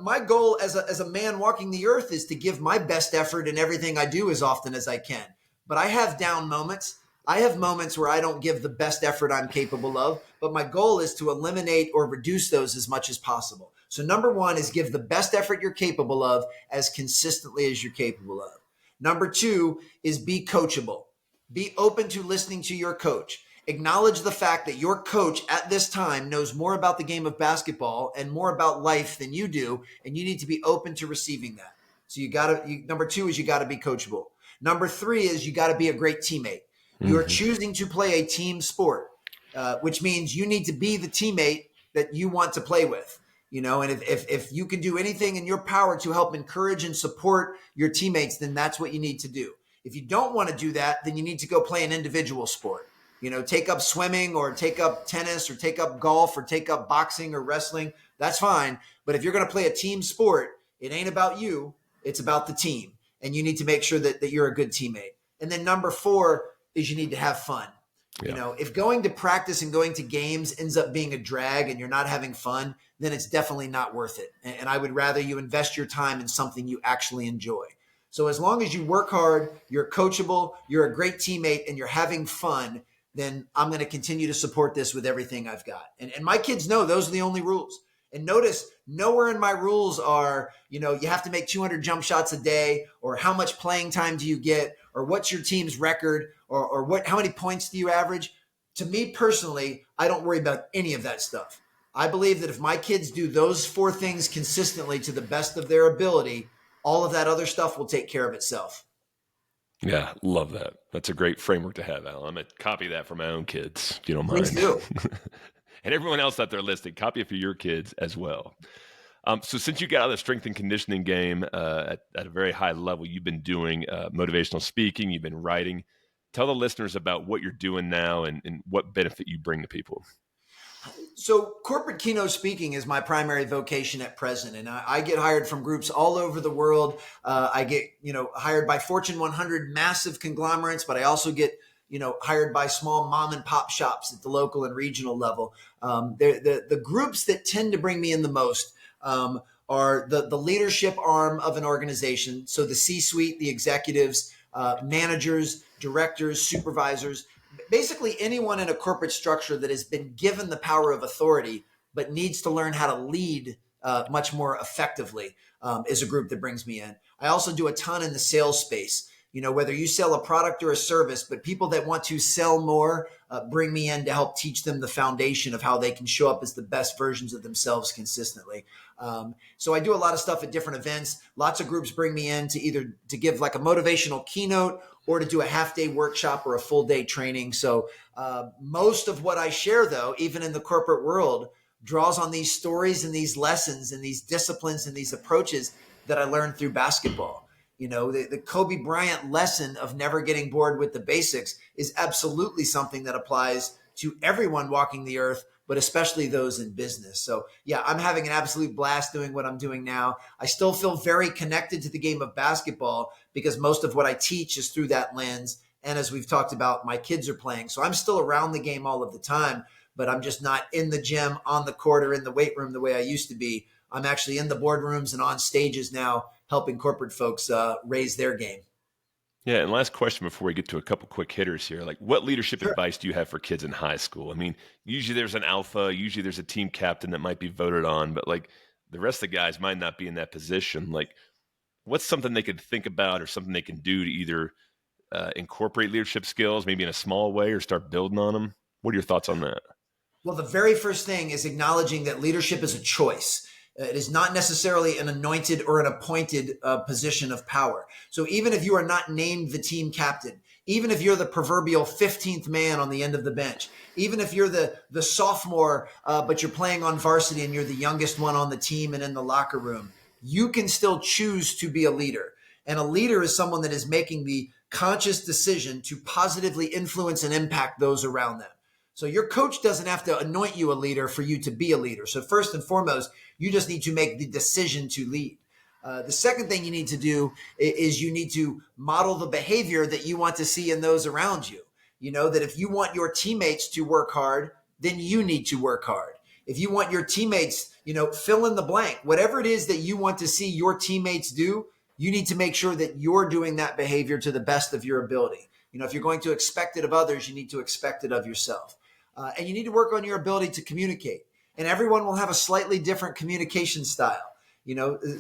Speaker 5: My goal as a man walking the earth is to give my best effort in everything I do as often as I can. But I have down moments. I have moments where I don't give the best effort I'm capable of, but my goal is to eliminate or reduce those as much as possible. So number 1 is give the best effort you're capable of as consistently as you're capable of. Number 2 is be coachable. Be open to listening to your coach. Acknowledge the fact that your coach at this time knows more about the game of basketball and more about life than you do, and you need to be open to receiving that. So number 2 is you got to be coachable. Number 3 is you got to be a great teammate. You are choosing to play a team sport, which means you need to be the teammate that you want to play with. And if you can do anything in your power to help encourage and support your teammates, then that's what you need to do. If you don't want to do that, then you need to go play an individual sport. Take up swimming or take up tennis or take up golf or take up boxing or wrestling. That's fine. But if you're going to play a team sport, it ain't about you. It's about the team. And you need to make sure that you're a good teammate. And then number 4 is you need to have fun. Yeah. If going to practice and going to games ends up being a drag and you're not having fun, then it's definitely not worth it. And I would rather you invest your time in something you actually enjoy. So as long as you work hard, you're coachable, you're a great teammate, and you're having fun, then I'm going to continue to support this with everything I've got. And my kids know those are the only rules. And notice nowhere in my rules are, you have to make 200 jump shots a day, or how much playing time do you get, or what's your team's record, or how many points do you average? To me personally, I don't worry about any of that stuff. I believe that if my kids do those 4 things consistently to the best of their ability, all of that other stuff will take care of itself.
Speaker 1: Yeah, love that. That's a great framework to have, Alan. I'm going to copy that for my own kids, if you don't mind.
Speaker 5: Please do.
Speaker 1: And everyone else out there listening, copy it for your kids as well. So since you got out of the strength and conditioning game at a very high level, you've been doing motivational speaking, you've been writing. Tell the listeners about what you're doing now and what benefit you bring to people.
Speaker 5: So corporate keynote speaking is my primary vocation at present. And I get hired from groups all over the world. I get, hired by Fortune 100 massive conglomerates, but I also get, hired by small mom and pop shops at the local and regional level. The groups that tend to bring me in the most are the leadership arm of an organization. So the C-suite, the executives, managers, directors, supervisors, basically anyone in a corporate structure that has been given the power of authority, but needs to learn how to lead much more effectively is a group that brings me in. I also do a ton in the sales space. Whether you sell a product or a service, but people that want to sell more bring me in to help teach them the foundation of how they can show up as the best versions of themselves consistently. So I do a lot of stuff at different events. Lots of groups bring me in to either to give like a motivational keynote or to do a half-day workshop or a full-day training. So most of what I share, though, even in the corporate world, draws on these stories and these lessons and these disciplines and these approaches that I learned through basketball. The Kobe Bryant lesson of never getting bored with the basics is absolutely something that applies to everyone walking the earth, but especially those in business. So yeah, I'm having an absolute blast doing what I'm doing now. I still feel very connected to the game of basketball because most of what I teach is through that lens. And as we've talked about, my kids are playing. So I'm still around the game all of the time, but I'm just not in the gym, on the court, or in the weight room the way I used to be. I'm actually in the boardrooms and on stages now, helping corporate folks raise their game.
Speaker 1: Yeah, and last question before we get to a couple quick hitters here. Like, what leadership
Speaker 5: Sure.
Speaker 1: advice do you have for kids in high school? I mean, usually there's an alpha, usually there's a team captain that might be voted on, but like the rest of the guys might not be in that position. Like, what's something they could think about or something they can do to either incorporate leadership skills, maybe in a small way, or start building on them? What are your thoughts on that?
Speaker 5: Well, the very first thing is acknowledging that leadership is a choice. It is not necessarily an anointed or an appointed position of power. So even if you are not named the team captain, even if you're the proverbial 15th man on the end of the bench, even if you're the sophomore, but you're playing on varsity and you're the youngest one on the team and in the locker room, you can still choose to be a leader. And a leader is someone that is making the conscious decision to positively influence and impact those around them. So your coach doesn't have to anoint you a leader for you to be a leader. So first and foremost, you just need to make the decision to lead. The second thing you need to do is you need to model the behavior that you want to see in those around you. You know, that if you want your teammates to work hard, then you need to work hard. If you want your teammates, fill in the blank, whatever it is that you want to see your teammates do, you need to make sure that you're doing that behavior to the best of your ability. If you're going to expect it of others, you need to expect it of yourself. And you need to work on your ability to communicate. And everyone will have a slightly different communication style.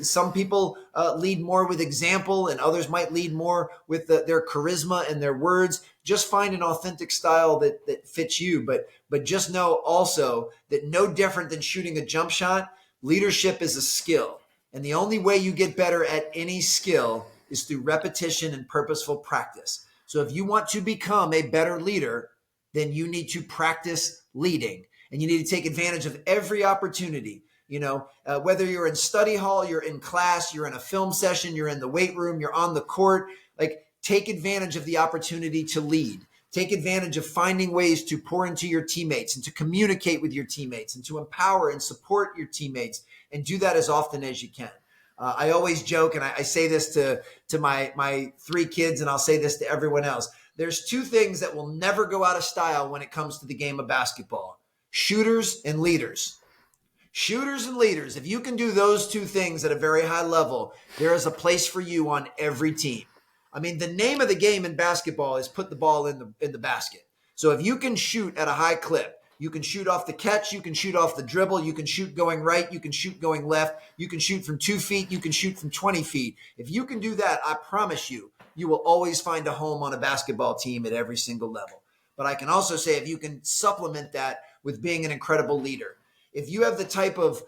Speaker 5: Some people lead more with example and others might lead more with their charisma and their words. Just find an authentic style that fits you. But just know also that no different than shooting a jump shot, leadership is a skill. And the only way you get better at any skill is through repetition and purposeful practice. So if you want to become a better leader, then you need to practice leading and you need to take advantage of every opportunity. Whether you're in study hall, you're in class, you're in a film session, you're in the weight room, you're on the court, take advantage of the opportunity to lead. Take advantage of finding ways to pour into your teammates and to communicate with your teammates and to empower and support your teammates, and do that as often as you can. I always joke, and I say this to my 3 kids, and I'll say this to everyone else. There's 2 things that will never go out of style when it comes to the game of basketball: shooters and leaders. Shooters and leaders. If you can do those 2 things at a very high level, there is a place for you on every team. I mean, the name of the game in basketball is put the ball in the basket. So if you can shoot at a high clip, you can shoot off the catch, you can shoot off the dribble, you can shoot going right, you can shoot going left, you can shoot from 2 feet, you can shoot from 20 feet. If you can do that, I promise you, you will always find a home on a basketball team at every single level. But I can also say if you can supplement that with being an incredible leader, if you have the type of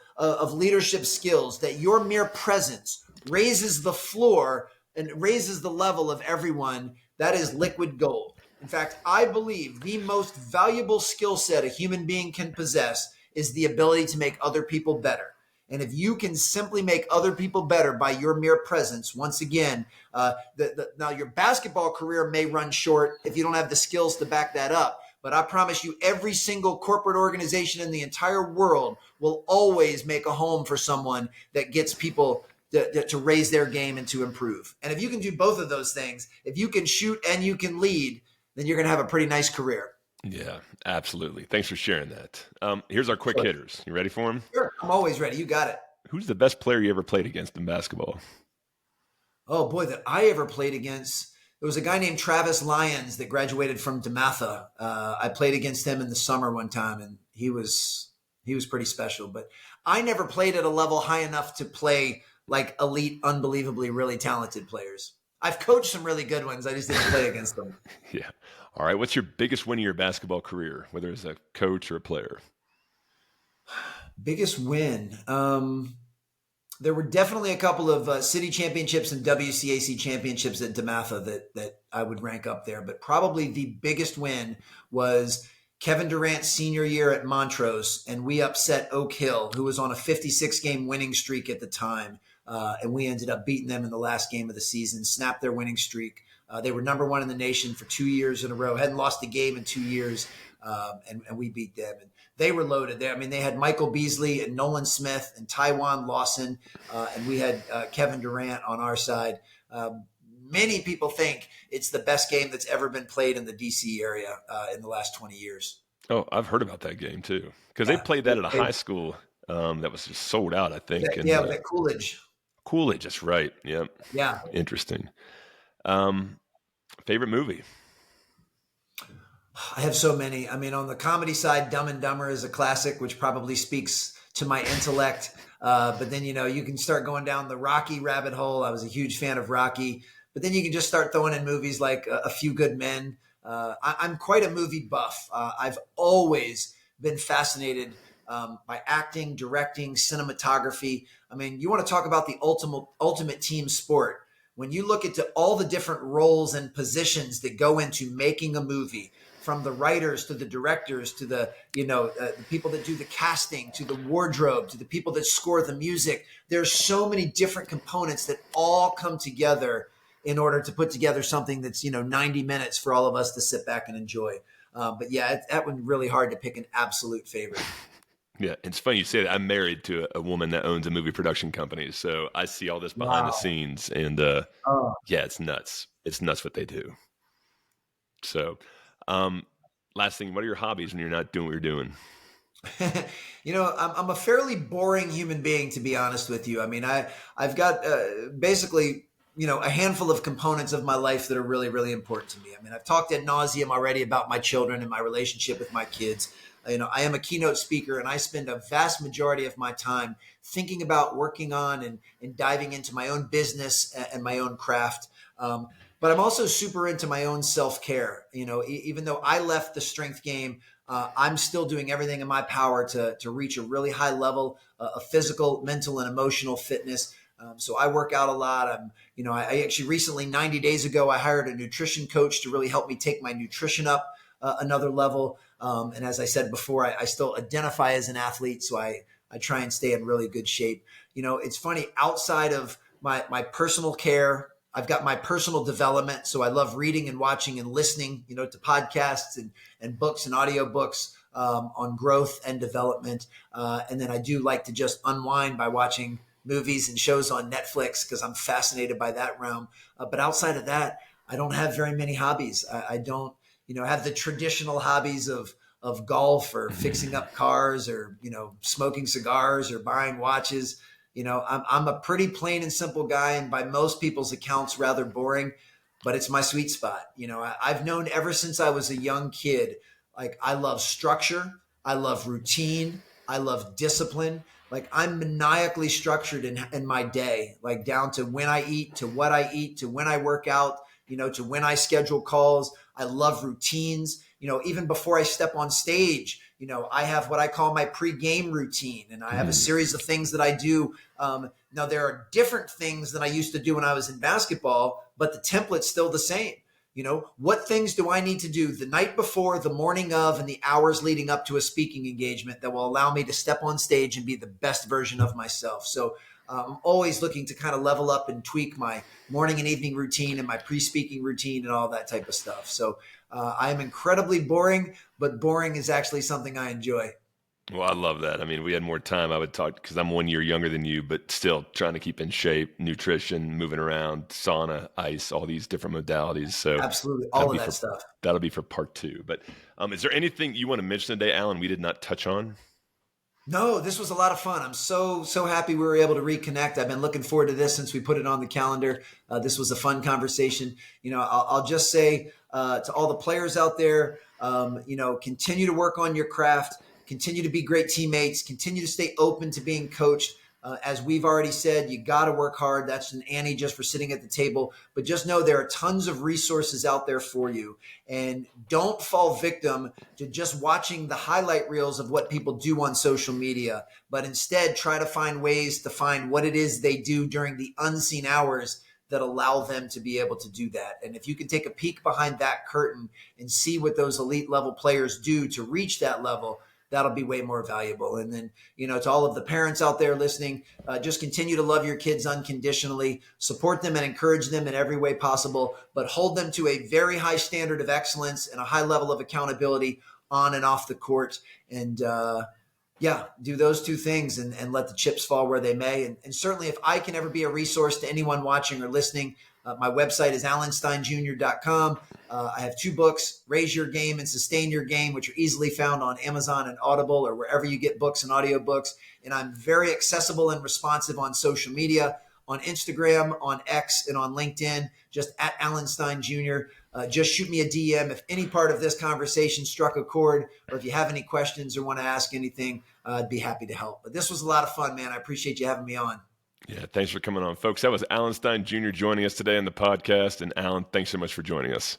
Speaker 5: leadership skills that your mere presence raises the floor and raises the level of everyone, that is liquid gold. In fact, I believe the most valuable skill set a human being can possess is the ability to make other people better. And if you can simply make other people better by your mere presence, once again, now your basketball career may run short if you don't have the skills to back that up. But I promise you, every single corporate organization in the entire world will always make a home for someone that gets people to raise their game and to improve. And if you can do both of those things, if you can shoot and you can lead, then you're going to have a pretty nice career.
Speaker 1: Yeah, absolutely. Thanks for sharing that. Here's our quick hitters. You ready for them?
Speaker 5: Sure. I'm always ready. You got it.
Speaker 1: Who's the best player you ever played against in basketball?
Speaker 5: Oh, boy, that I ever played against. There was a guy named Travis Lyons that graduated from DeMatha. I played against him in the summer one time, and he was pretty special. But I never played at a level high enough to play like elite, unbelievably, really talented players. I've coached some really good ones. I just didn't play against them.
Speaker 1: Yeah. All right. What's your biggest win of your basketball career, whether as a coach or a player?
Speaker 5: Biggest win. There were definitely a couple of city championships and WCAC championships at DeMatha that I would rank up there. But probably the biggest win was Kevin Durant's senior year at Montrose, and we upset Oak Hill, who was on a 56-game winning streak at the time. And we ended up beating them in the last game of the season, snapped their winning streak. They were number 1 in the nation for 2 years in a row, hadn't lost a game in 2 years, and we beat them. And they were loaded. They had Michael Beasley and Nolan Smith and Tywan Lawson, and we had Kevin Durant on our side. Many people think it's the best game that's ever been played in the D.C. area in the last 20 years.
Speaker 1: Oh, I've heard about that game too, because they played that at a high school that was just sold out, I think.
Speaker 5: It was at Coolidge.
Speaker 1: Coolidge, that's right. Yep.
Speaker 5: Yeah.
Speaker 1: Interesting. Favorite movie?
Speaker 5: I have so many. I mean, on the comedy side, Dumb and Dumber is a classic, which probably speaks to my intellect. But then, you can start going down the Rocky rabbit hole. I was a huge fan of Rocky. But then you can just start throwing in movies like A Few Good Men. I'm quite a movie buff. I've always been fascinated by acting, directing, cinematography. I mean, you want to talk about the ultimate team sport. When you look at all the different roles and positions that go into making a movie, from the writers to the directors to the people that do the casting, to the wardrobe, to the people that score the music, there's so many different components that all come together in order to put together something that's 90 minutes for all of us to sit back and enjoy. But yeah, that would be really hard to pick an absolute favorite.
Speaker 1: Yeah, it's funny you say that. I'm married to a woman that owns a movie production company, so I see all this behind the scenes, and yeah, it's nuts. It's nuts what they do. So, last thing, what are your hobbies when you're not doing what you're doing?
Speaker 5: I'm a fairly boring human being, to be honest with you. I mean, I've got basically a handful of components of my life that are really, really important to me. I mean, I've talked ad nauseum already about my children and my relationship with my kids. I am a keynote speaker, and I spend a vast majority of my time thinking about working on and diving into my own business and my own craft. But I'm also super into my own self-care. Even though I left the strength game, I'm still doing everything in my power to reach a really high level of physical, mental, and emotional fitness. So I work out a lot. I actually recently, 90 days ago, I hired a nutrition coach to really help me take my nutrition up another level. And as I said before, I still identify as an athlete. So I try and stay in really good shape. It's funny, outside of my personal care, I've got my personal development. So I love reading and watching and listening, to podcasts and books and audiobooks on growth and development. And then I do like to just unwind by watching movies and shows on Netflix because I'm fascinated by that realm. But outside of that, I don't have very many hobbies. I don't, have the traditional hobbies of golf or fixing up cars or, smoking cigars or buying watches. I'm a pretty plain and simple guy, and by most people's accounts, rather boring, but it's my sweet spot. I've known ever since I was a young kid, like I love structure. I love routine. I love discipline. Like I'm maniacally structured in my day, like down to when I eat, to what I eat, to when I work out, to when I schedule calls. I love routines. Even before I step on stage, I have what I call my pre-game routine, and I have a series of things that I do. Now, there are different things than I used to do when I was in basketball, but the template's still the same. What things do I need to do the night before, the morning of, and the hours leading up to a speaking engagement that will allow me to step on stage and be the best version of myself? So I'm always looking to kind of level up and tweak my morning and evening routine and my pre-speaking routine and all that type of stuff. So I am incredibly boring, but boring is actually something I enjoy.
Speaker 1: Well, I love that. I mean, we had more time, I would talk, because I'm 1 year younger than you, but still trying to keep in shape, nutrition, moving around, sauna, ice, all these different modalities. So
Speaker 5: absolutely, all of that stuff.
Speaker 1: That'll be for part 2. But is there anything you want to mention today, Alan, we did not touch on?
Speaker 5: No, this was a lot of fun. I'm so happy we were able to reconnect. I've been looking forward to this since we put it on the calendar. This was a fun conversation. I'll just say to all the players out there, continue to work on your craft, continue to be great teammates, continue to stay open to being coached. As we've already said, you got to work hard. That's an ante just for sitting at the table. But just know there are tons of resources out there for you. And don't fall victim to just watching the highlight reels of what people do on social media, but instead try to find ways to find what it is they do during the unseen hours that allow them to be able to do that. And if you can take a peek behind that curtain and see what those elite level players do to reach that level, that'll be way more valuable. And then, to all of the parents out there listening, just continue to love your kids unconditionally, support them and encourage them in every way possible, but hold them to a very high standard of excellence and a high level of accountability on and off the court. And do those two things and let the chips fall where they may. And certainly if I can ever be a resource to anyone watching or listening, my website is alansteinjr.com. I have 2 books, Raise Your Game and Sustain Your Game, which are easily found on Amazon and Audible or wherever you get books and audiobooks. And I'm very accessible and responsive on social media, on Instagram, on X, and on LinkedIn, just at Alan Stein Jr. Just shoot me a DM if any part of this conversation struck a chord, or if you have any questions or want to ask anything, I'd be happy to help. But this was a lot of fun, man. I appreciate you having me on.
Speaker 1: Yeah, thanks for coming on, folks. That was Alan Stein Jr. joining us today on the podcast. And Alan, thanks so much for joining us.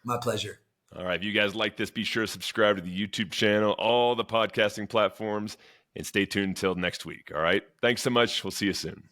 Speaker 5: My pleasure.
Speaker 1: All right, if you guys like this, be sure to subscribe to the YouTube channel, all the podcasting platforms, and stay tuned until next week. All right, thanks so much. We'll see you soon.